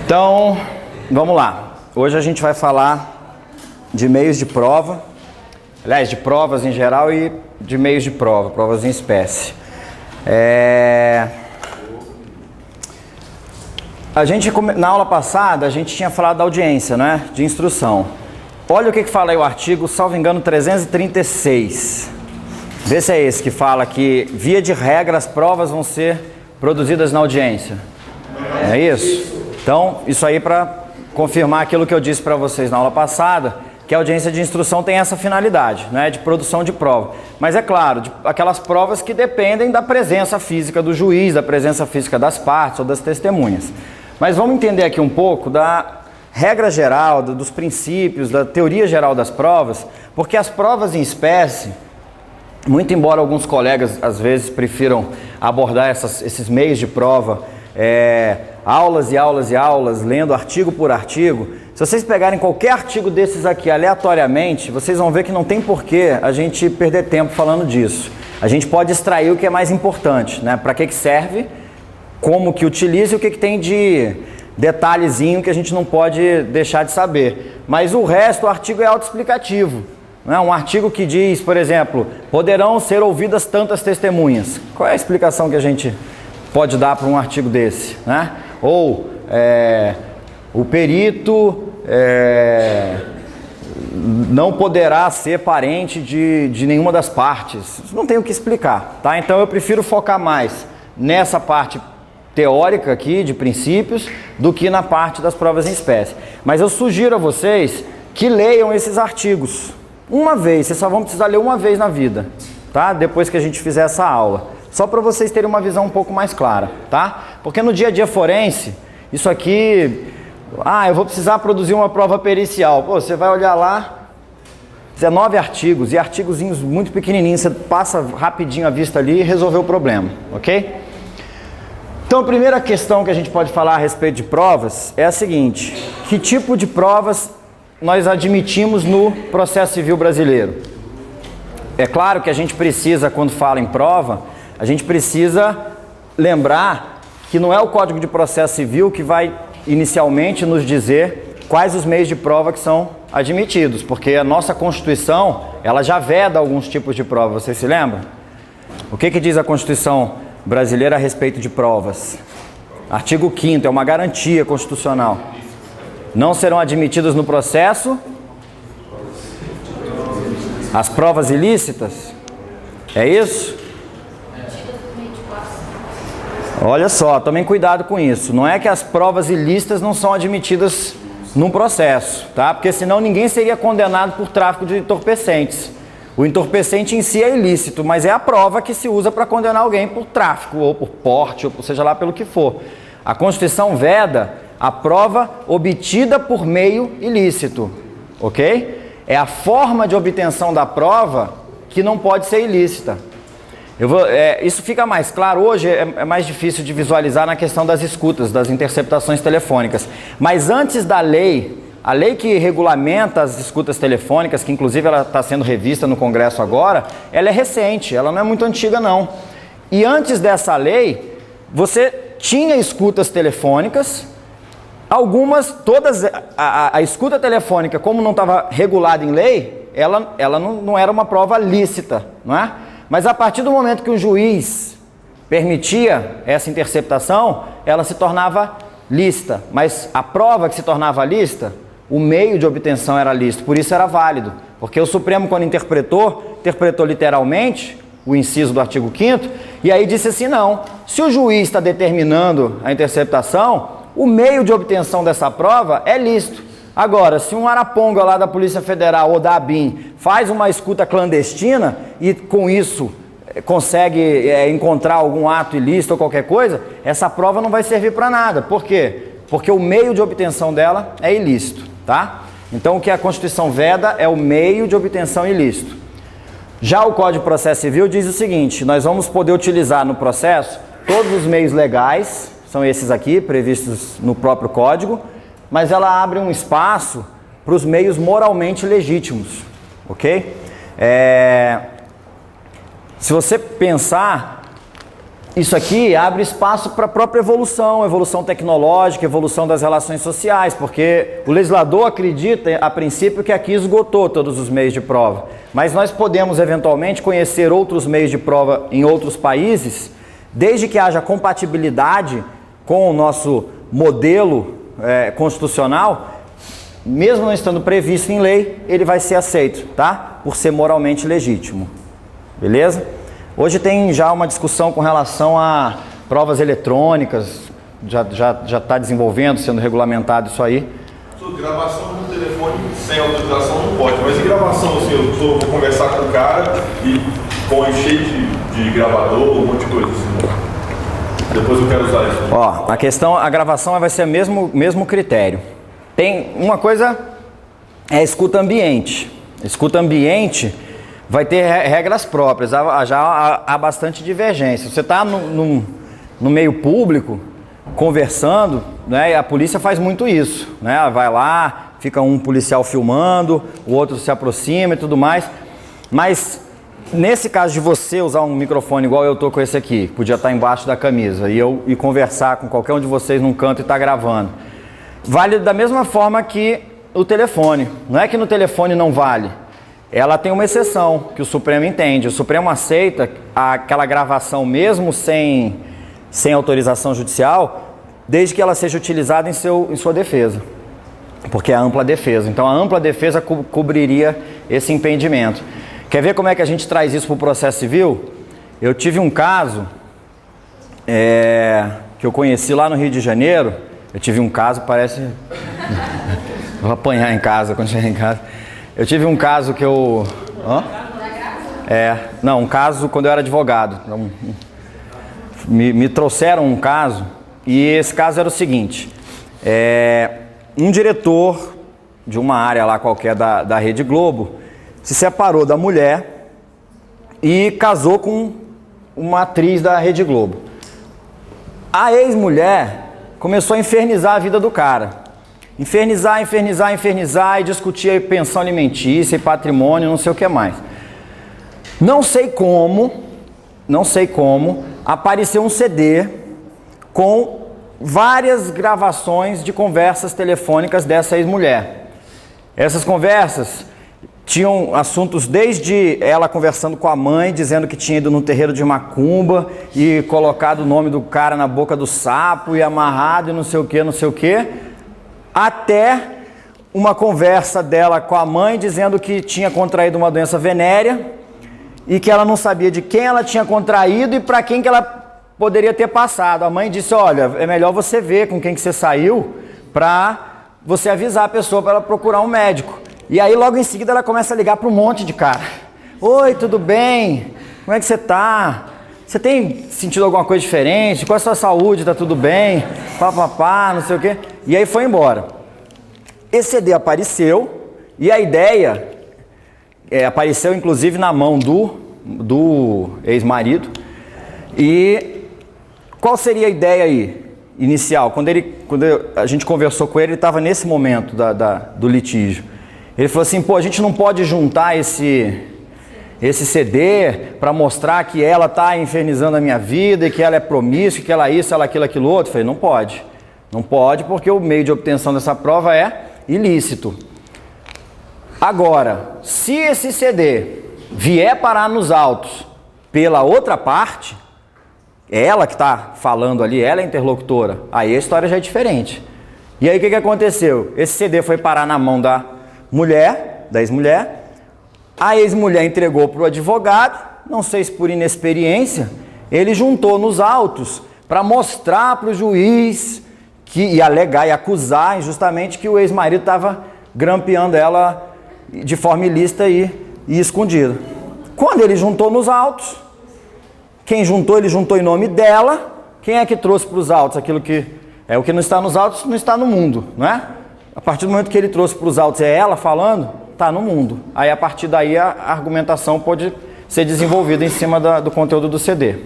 Então, vamos lá. Hoje a gente vai falar de meios de prova, aliás, de provas em geral e de meios de prova, provas em espécie. Na aula passada, a gente tinha falado da audiência, né? De instrução. Olha o que fala aí o artigo, salvo engano, 336. Vê se é esse que fala que, via de regra, as provas vão ser produzidas na audiência. É isso? Então, isso aí para confirmar aquilo que eu disse para vocês na aula passada, que a audiência de instrução tem essa finalidade, né, de produção de prova. Mas é claro, aquelas provas que dependem da presença física do juiz, da presença física das partes ou das testemunhas. Mas vamos entender aqui um pouco da regra geral, dos princípios, da teoria geral das provas, porque as provas em espécie, muito embora alguns colegas às vezes prefiram abordar esses meios de prova, aulas e aulas e aulas, lendo artigo por artigo, se vocês pegarem qualquer artigo desses aqui aleatoriamente, vocês vão ver que não tem porquê a gente perder tempo falando disso. A gente pode extrair o que é mais importante, né? Para que serve, como que utiliza e o que tem de detalhezinho que a gente não pode deixar de saber. Mas o resto, o artigo é autoexplicativo. Né? Um artigo que diz, por exemplo, poderão ser ouvidas tantas testemunhas. Qual é a explicação que a gente pode dar para um artigo desse? Né? Ou o perito não poderá ser parente de nenhuma das partes. Não tem o que explicar, tá? Então eu prefiro focar mais nessa parte teórica aqui, de princípios, do que na parte das provas em espécie. Mas eu sugiro a vocês que leiam esses artigos uma vez. Vocês só vão precisar ler uma vez na vida, tá? Depois que a gente fizer essa aula. Só para vocês terem uma visão um pouco mais clara, tá? Porque no dia a dia forense, isso aqui... eu vou precisar produzir uma prova pericial. Pô, você vai olhar lá, 19 artigos, e artigozinhos muito pequenininhos, você passa rapidinho a vista ali e resolveu o problema, ok? Então a primeira questão que a gente pode falar a respeito de provas é a seguinte: que tipo de provas nós admitimos no processo civil brasileiro? É claro que a gente precisa, quando fala em prova, a gente precisa lembrar que não é o Código de Processo Civil que vai inicialmente nos dizer quais os meios de prova que são admitidos, porque a nossa Constituição, ela já veda alguns tipos de prova, vocês se lembram? O que diz a Constituição brasileira a respeito de provas? Artigo 5º, é uma garantia constitucional. Não serão admitidas no processo as provas ilícitas? É isso? Olha só, tomem cuidado com isso. Não é que as provas ilícitas não são admitidas num processo, tá? Porque senão ninguém seria condenado por tráfico de entorpecentes. O entorpecente em si é ilícito, mas é a prova que se usa para condenar alguém por tráfico, ou por porte, ou seja lá pelo que for. A Constituição veda a prova obtida por meio ilícito, ok? É a forma de obtenção da prova que não pode ser ilícita. Isso fica mais claro, hoje é mais difícil de visualizar na questão das escutas, das interceptações telefônicas. Mas antes da lei, a lei que regulamenta as escutas telefônicas, que inclusive ela está sendo revista no Congresso agora, ela é recente, ela não é muito antiga não. E antes dessa lei, você tinha escutas telefônicas, a escuta telefônica, como não estava regulada em lei, ela não era uma prova lícita, não é? Mas a partir do momento que o juiz permitia essa interceptação, ela se tornava lícita. Mas a prova que se tornava lícita, o meio de obtenção era lícito, por isso era válido. Porque o Supremo, quando interpretou literalmente o inciso do artigo 5º, e aí disse assim, não, se o juiz está determinando a interceptação, o meio de obtenção dessa prova é lícito. Agora, se um araponga lá da Polícia Federal ou da ABIN faz uma escuta clandestina e com isso consegue encontrar algum ato ilícito ou qualquer coisa, essa prova não vai servir para nada. Por quê? Porque o meio de obtenção dela é ilícito, tá? Então o que a Constituição veda é o meio de obtenção ilícito. Já o Código de Processo Civil diz o seguinte: nós vamos poder utilizar no processo todos os meios legais, são esses aqui, previstos no próprio Código, mas ela abre um espaço para os meios moralmente legítimos, ok? Se você pensar, isso aqui abre espaço para a própria evolução tecnológica, evolução das relações sociais, porque o legislador acredita, a princípio, que aqui esgotou todos os meios de prova. Mas nós podemos, eventualmente, conhecer outros meios de prova em outros países, desde que haja compatibilidade com o nosso modelo constitucional, mesmo não estando previsto em lei, ele vai ser aceito, tá? Por ser moralmente legítimo. Beleza? Hoje tem já uma discussão com relação a provas eletrônicas, já está desenvolvendo, sendo regulamentado isso aí. Gravação no telefone sem autorização não pode, mas em gravação, assim, vou conversar com o cara e põe cheio de gravador, um monte de coisa assim. Depois eu quero usar isso. Ó, a gravação vai ser o mesmo critério. Tem uma coisa, escuta ambiente. Escuta ambiente vai ter regras próprias, já há bastante divergência. Você está no meio público, conversando, né, e a polícia faz muito isso, né? Vai lá, fica um policial filmando, o outro se aproxima e tudo mais. Mas nesse caso de você usar um microfone igual eu estou com esse aqui, podia estar embaixo da camisa, e conversar com qualquer um de vocês num canto e estar gravando, vale da mesma forma que o telefone. Não é que no telefone não vale. Ela tem uma exceção que o Supremo entende. O Supremo aceita aquela gravação mesmo sem autorização judicial, desde que ela seja utilizada em sua defesa, porque é a ampla defesa. Então a ampla defesa cobriria esse impedimento. Quer ver como é que a gente traz isso para o processo civil? Eu tive um caso que eu conheci lá no Rio de Janeiro. Eu tive um caso, parece... Vou apanhar em casa quando chegar em casa. Eu tive um caso que eu... Não, um caso quando eu era advogado. Me trouxeram um caso, e esse caso era o seguinte. Um diretor de uma área lá qualquer da Rede Globo se separou da mulher e casou com uma atriz da Rede Globo. A ex-mulher começou a infernizar a vida do cara. Infernizar e discutir pensão alimentícia e patrimônio, não sei o que mais. Não sei como, apareceu um CD com várias gravações de conversas telefônicas dessa ex-mulher. Essas conversas tinham assuntos desde ela conversando com a mãe, dizendo que tinha ido no terreiro de macumba e colocado o nome do cara na boca do sapo e amarrado e não sei o que, até uma conversa dela com a mãe dizendo que tinha contraído uma doença venérea e que ela não sabia de quem ela tinha contraído e para quem que ela poderia ter passado. A mãe disse, olha, é melhor você ver com quem que você saiu para você avisar a pessoa para ela procurar um médico. E aí logo em seguida ela começa a ligar para um monte de cara. Oi, tudo bem? Como é que você tá? Você tem sentido alguma coisa diferente? Qual é a sua saúde? Tá tudo bem? Papapá, não sei o quê. E aí foi embora. Esse CD apareceu e a ideia apareceu inclusive na mão do ex-marido. E qual seria a ideia aí inicial? Quando a gente conversou com ele estava nesse momento do litígio. Ele falou assim, a gente não pode juntar esse CD para mostrar que ela está infernizando a minha vida e que ela é promíscua, que ela é isso, ela aquilo, aquilo outro. Eu falei, não pode. Não pode porque o meio de obtenção dessa prova é ilícito. Agora, se esse CD vier parar nos autos pela outra parte, ela que está falando ali, ela é a interlocutora, aí a história já é diferente. E aí o que aconteceu? Esse CD foi parar na mão da mulher, da ex-mulher, a ex-mulher entregou para o advogado, não sei se por inexperiência, ele juntou nos autos para mostrar para o juiz e alegar e acusar injustamente que o ex-marido estava grampeando ela de forma ilícita e escondida. Quando ele juntou nos autos, quem juntou, ele juntou em nome dela. Quem é que trouxe para os autos aquilo que é o que não está nos autos, não está no mundo, não é? A partir do momento que ele trouxe para os autos é ela falando, está no mundo. Aí a partir daí a argumentação pode ser desenvolvida em cima do conteúdo do CD.